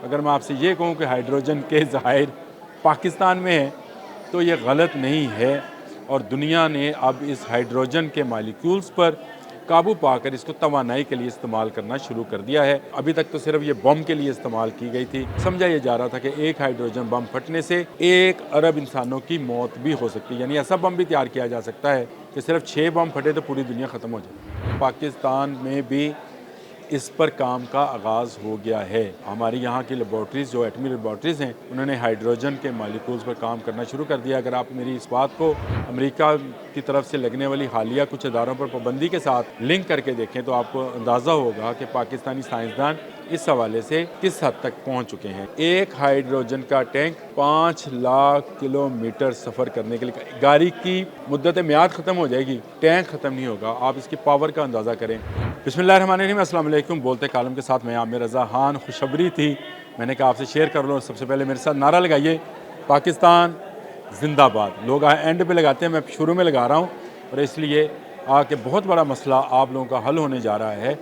अगर मैं आपसे ये कहूँ कि हाइड्रोजन के ज़ाहिर पाकिस्तान में है तो ये गलत नहीं है और दुनिया ने अब इस हाइड्रोजन के मालिक्यूल्स पर काबू पाकर इसको तवानाई के लिए इस्तेमाल करना शुरू कर दिया है। अभी तक तो सिर्फ ये बम के लिए इस्तेमाल की गई थी। समझा ये जा रहा था कि एक हाइड्रोजन बम फटने से 1 अरब इंसानों की मौत भी हो सकती है, यानी ऐसा बम भी तैयार किया जा सकता है कि सिर्फ 6 बम फटे तो पूरी दुनिया ख़त्म हो जाए। पाकिस्तान में भी इस पर काम का आगाज़ हो गया है। हमारी यहाँ की लेबॉर्ट्रीज़ जो एटमी लेबॉर्ट्रीज़ हैं उन्होंने हाइड्रोजन के मालिक्यूल्स पर काम करना शुरू कर दिया। अगर आप मेरी इस बात को अमेरिका की तरफ से लगने वाली हालिया कुछ इदारों पर पाबंदी के साथ लिंक करके देखें तो आपको अंदाज़ा होगा कि पाकिस्तानी साइंसदान इस हवाले से किस हद तक पहुँच चुके हैं। एक हाइड्रोजन का टैंक 5 लाख किलोमीटर सफ़र करने के लिए, गाड़ी की मुद्दत म्याद ख़त्म हो जाएगी, टैंक ख़त्म नहीं होगा। आप इसकी पावर का अंदाज़ा करें। बिस्मिल्लाहिर्रहमानिर्रहीम, अस्सलाम वालेकुम। बोलते कालम के साथ मैं आमिर रज़ा खान। खुशखबरी थी, मैंने कहा आपसे शेयर कर लो। सबसे पहले मेरे साथ नारा लगाइए, पाकिस्तान जिंदाबाद। लोग एंड पे लगाते हैं, मैं शुरू में लगा रहा हूँ और इसलिए कि बहुत बड़ा मसला आप लोगों का हल होने जा रहा है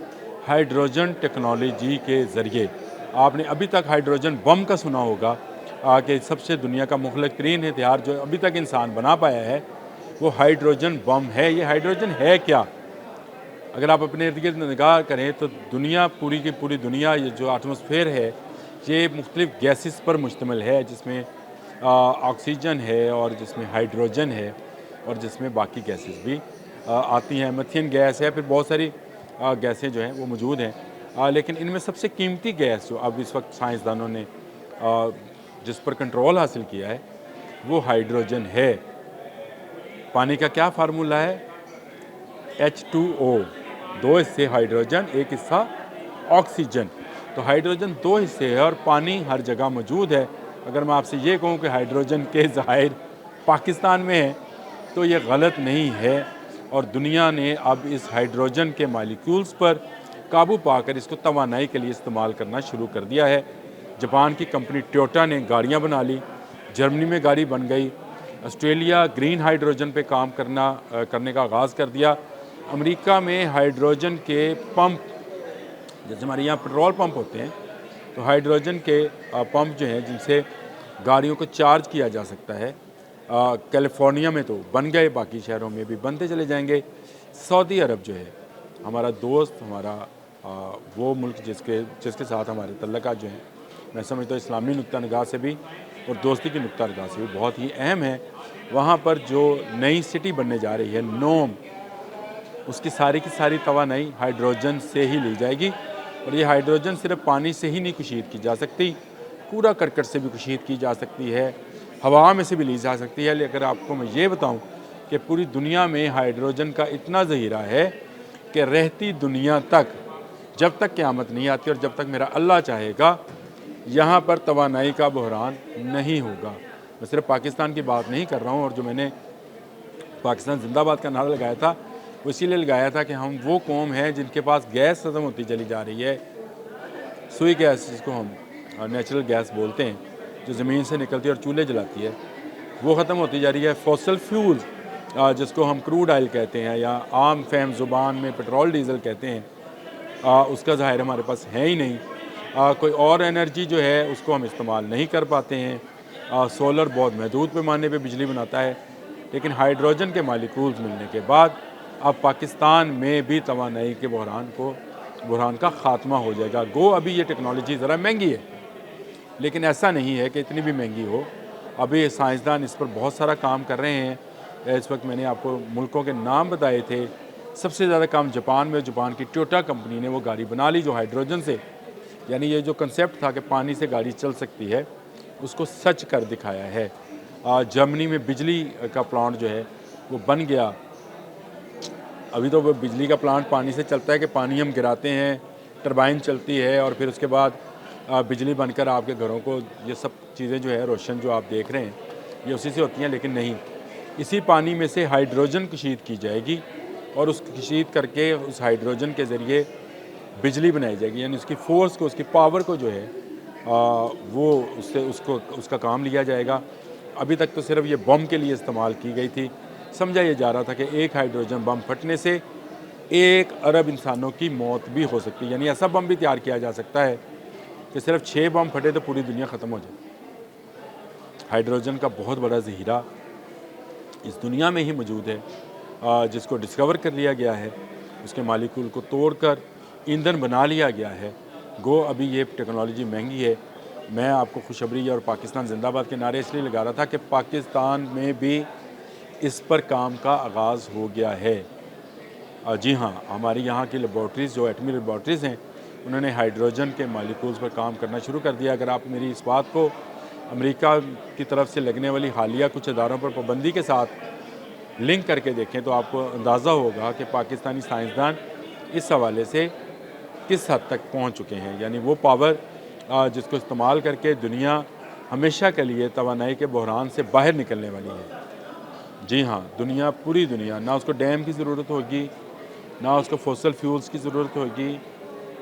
हाइड्रोजन टेक्नोलॉजी के ज़रिए। आपने अभी तक हाइड्रोजन बम का सुना होगा कि सबसे दुनिया का मुखलिक तरीन हथियार जो अभी तक इंसान बना पाया है वो हाइड्रोजन बम है। ये हाइड्रोजन है क्या? अगर आप अपने इर्द गिर्द निगाह करें तो दुनिया, पूरी की पूरी दुनिया, ये जो एटमॉस्फेयर है ये मुख्तलिफ़ गैसेस पर मुश्तमिल है, जिसमें ऑक्सीजन है और जिसमें हाइड्रोजन है और जिसमें बाकी गैसेस भी आती हैं। मीथेन गैस है, फिर बहुत सारी गैसें जो हैं वो मौजूद हैं। लेकिन इनमें सबसे कीमती गैस जो अब इस वक्त साइंसदानों ने जिस पर कंट्रोल हासिल किया है वो हाइड्रोजन है। पानी का क्या फार्मूला है? H2O, 2 हिस्से हाइड्रोजन, 1 हिस्सा ऑक्सीजन। तो हाइड्रोजन 2 हिस्से है और पानी हर जगह मौजूद है। अगर मैं आपसे ये कहूँ कि हाइड्रोजन के ज़ाहिर पाकिस्तान में है तो ये गलत नहीं है और दुनिया ने अब इस हाइड्रोजन के मालिक्यूल्स पर काबू पाकर इसको तवानाई के लिए इस्तेमाल करना शुरू कर दिया है। जापान की कंपनी टोयोटा ने गाड़ियाँ बना ली, जर्मनी में गाड़ी बन गई, ऑस्ट्रेलिया ग्रीन हाइड्रोजन पे काम करने का आगाज़ कर दिया। अमेरिका में हाइड्रोजन के पंप, जैसे हमारे यहाँ पेट्रोल पंप होते हैं तो हाइड्रोजन के पंप जो हैं जिनसे गाड़ियों को चार्ज किया जा सकता है, कैलिफोर्निया में तो बन गए, बाकी शहरों में भी बनते चले जाएंगे। सऊदी अरब जो है हमारा दोस्त, हमारा वो मुल्क जिसके साथ हमारे तल्लुकात जो हैं, मैं समझता हूँ इस्लामी नुक्ता निगाह से भी और दोस्ती की नुक्ता निगाह से भी बहुत ही अहम है। वहाँ पर जो नई सिटी बनने जा रही है नोम, उसकी सारी की सारी तवानाई हाइड्रोजन से ही ली जाएगी और ये हाइड्रोजन सिर्फ पानी से ही नहीं कुशीद की जा सकती, कूड़ा करकट से भी कुशीद की जा सकती है, हवा में से भी ली जा सकती है। लेकिन अगर आपको मैं ये बताऊं कि पूरी दुनिया में हाइड्रोजन का इतना ज़हीरा है कि रहती दुनिया तक, जब तक क़यामत नहीं आती और जब तक मेरा अल्लाह चाहेगा, यहाँ पर तवानाई का बहरान नहीं होगा। मैं सिर्फ पाकिस्तान की बात नहीं कर रहा हूँ और जो मैंने पाकिस्तान जिंदाबाद का नारा लगाया था वो इसीलिए लगाया था कि हम वो कौम है जिनके पास गैस ख़त्म होती चली जा रही है। सुई गैस, जिसको हम नेचुरल गैस बोलते हैं, जो ज़मीन से निकलती है और चूल्हे जलाती है, वो ख़त्म होती जा रही है। फॉसल फ्यूल, जिसको हम क्रूड ऑयल कहते हैं या आम फहम ज़ुबान में पेट्रोल डीज़ल कहते हैं, उसका ज़ाहिर हमारे पास है ही नहीं। कोई और एनर्जी जो है उसको हम इस्तेमाल नहीं कर पाते हैं। सोलर बहुत महदूद पैमाने पे बिजली बनाता है, लेकिन हाइड्रोजन के मालिक्यूल्स मिलने के बाद अब पाकिस्तान में भी तवानाई के बहरान का ख़ात्मा हो जाएगा। गो अभी ये टेक्नोलॉजी ज़रा महंगी है, लेकिन ऐसा नहीं है कि इतनी भी महंगी हो। अभी साइंसदान इस पर बहुत सारा काम कर रहे हैं। इस वक्त मैंने आपको मुल्कों के नाम बताए थे। सबसे ज़्यादा काम जापान में, जापान की टोयोटा कंपनी ने वो गाड़ी बना ली जो हाइड्रोजन से, यानी ये जो कंसेप्ट था कि पानी से गाड़ी चल सकती है, उसको सच कर दिखाया है। जर्मनी में बिजली का प्लांट जो है वो बन गया। अभी तो वो बिजली का प्लांट पानी से चलता है कि पानी हम गिराते हैं, टरबाइन चलती है और फिर उसके बाद बिजली बनकर आपके घरों को, ये सब चीज़ें जो है रोशन जो आप देख रहे हैं ये उसी से होती हैं। लेकिन नहीं, इसी पानी में से हाइड्रोजन कशीद की जाएगी और उस कशीद करके उस हाइड्रोजन के ज़रिए बिजली बनाई जाएगी, यानी उसकी फ़ोर्स को, उसकी पावर को जो है वो उसका काम लिया जाएगा। अभी तक तो सिर्फ ये बम के लिए इस्तेमाल की गई थी। समझा ये जा रहा था कि एक हाइड्रोजन बम फटने से 1 अरब इंसानों की मौत भी हो सकती है, यानी ऐसा बम भी तैयार किया जा सकता है कि सिर्फ 6 बम फटे तो पूरी दुनिया ख़त्म हो जाए। हाइड्रोजन का बहुत बड़ा ज़हीरा इस दुनिया में ही मौजूद है, जिसको डिस्कवर कर लिया गया है, उसके मालिक्यूल को तोड़कर ईंधन बना लिया गया है। गो अभी ये टेक्नोलॉजी महंगी है। मैं आपको खुशखबरी और पाकिस्तान जिंदाबाद के नारे इसलिए लगा रहा था कि पाकिस्तान में भी इस पर काम का आगाज़ हो गया है। जी हाँ, हमारी यहाँ की लेबॉर्ट्रीज़ जो एटमी लेबॉर्ट्रीज़ हैं, उन्होंने हाइड्रोजन के मालिक्यूल्स पर काम करना शुरू कर दिया। अगर आप मेरी इस बात को अमेरिका की तरफ से लगने वाली हालिया कुछ इदारों पर पाबंदी के साथ लिंक करके देखें तो आपको अंदाज़ा होगा कि पाकिस्तानी साइंसदान इस हवाले से किस हद तक पहुँच चुके हैं। यानी वो पावर जिसको इस्तेमाल करके दुनिया हमेशा के लिए तवानाई के बहरान से बाहर निकलने वाली है। जी हाँ, दुनिया, पूरी दुनिया, ना उसको डैम की ज़रूरत होगी, ना उसको फॉसल फ्यूल्स की ज़रूरत होगी,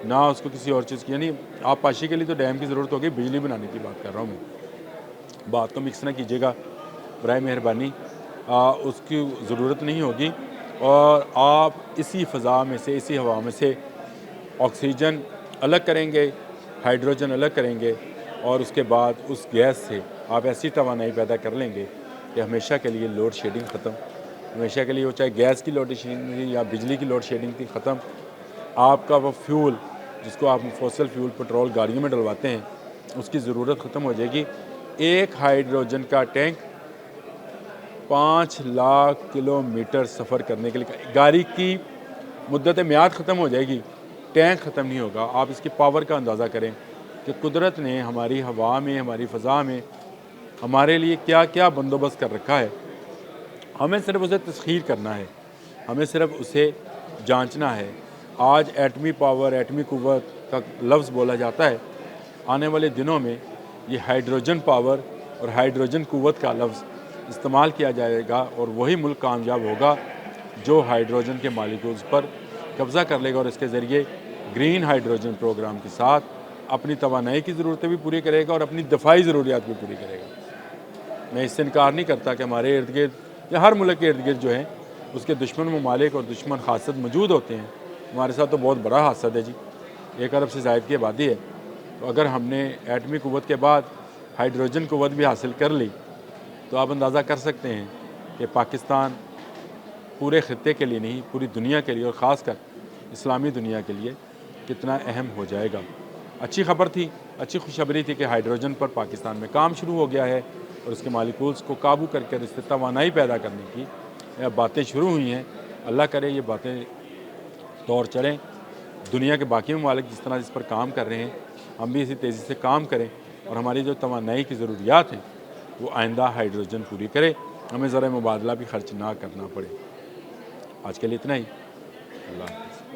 ना उसको किसी और चीज़ की। यानी आबपाशी के लिए तो डैम की ज़रूरत होगी, बिजली बनाने की बात कर रहा हूँ मैं। बात को मिक्स ना कीजिएगा बराए मेहरबानी, उसकी ज़रूरत नहीं होगी। और आप इसी फ़ज़ा में से, इसी हवा में से ऑक्सीजन अलग करेंगे, हाइड्रोजन अलग करेंगे और उसके बाद उस गैस से आप ऐसी तवानाई पैदा कर लेंगे कि हमेशा के लिए लोड शेडिंग ख़त्म। हमेशा के लिए वो चाहे गैस की लोड शेडिंग थी या बिजली की लोड शेडिंग थी, ख़त्म। आपका वो फ्यूल जिसको आप फॉसल फ्यूल पेट्रोल गाड़ियों में डलवाते हैं, उसकी ज़रूरत ख़त्म हो जाएगी। एक हाइड्रोजन का टैंक 5 लाख किलोमीटर सफ़र करने के लिए, गाड़ी की मुद्दत म्याद ख़त्म हो जाएगी, टैंक ख़त्म नहीं होगा। आप इसकी पावर का अंदाज़ा करें कि कुदरत ने हमारी हवा में, हमारी फ़ज़ा में हमारे लिए क्या क्या बंदोबस्त कर रखा है। हमें सिर्फ उसे तस्खीर करना है, हमें सिर्फ उसे जांचना है। आज एटमी पावर, एटमी क़ुव्वत का लफ्ज़ बोला जाता है, आने वाले दिनों में ये हाइड्रोजन पावर और हाइड्रोजन क़ुव्वत का लफ्ज़ इस्तेमाल किया जाएगा और वही मुल्क कामयाब होगा जो हाइड्रोजन के मालिक्यूल्स पर कब्ज़ा कर लेगा और इसके ज़रिए ग्रीन हाइड्रोजन प्रोग्राम के साथ अपनी तवानाई की ज़रूरतें भी पूरी करेगा और अपनी दफ़ाई ज़रूरियात भी पूरी करेगा। मैं इससे इनकार नहीं करता कि हमारे इर्द गिर्द या हर मुल्क के इर्द गिर्द जो है उसके दुश्मन ममालिक और दुश्मन हासद मौजूद होते हैं। हमारे साथ तो बहुत बड़ा हासद है जी, 1 अरब से ज़ायद की आबादी है। तो अगर हमने एटमी क़ुव्वत के बाद हाइड्रोजन क़ुव्वत भी हासिल कर ली तो आप अंदाज़ा कर सकते हैं कि पाकिस्तान पूरे ख़ित्ते के लिए नहीं, पूरी दुनिया के लिए और ख़ासकर इस्लामी दुनिया के लिए कितना अहम हो जाएगा। अच्छी खबर थी, अच्छी खुशखबरी थी कि हाइड्रोजन पर पाकिस्तान में काम शुरू हो गया है और उसके मालिक्यूल्स को काबू करके इससे तवानाई पैदा करने की बातें शुरू हुई हैं। अल्लाह करे ये बातें दौर चढ़ें, दुनिया के बाकी ममालिक जिस तरह इस पर काम कर रहे हैं, हम भी इसी तेज़ी से काम करें और हमारी जो तवानाई की ज़रूरियात हैं वो आइंदा हाइड्रोजन पूरी करे, हमें ज़रा मुबादला भी खर्च ना करना पड़े। आज के लिए इतना ही। अल्लाह हाफ़िज़।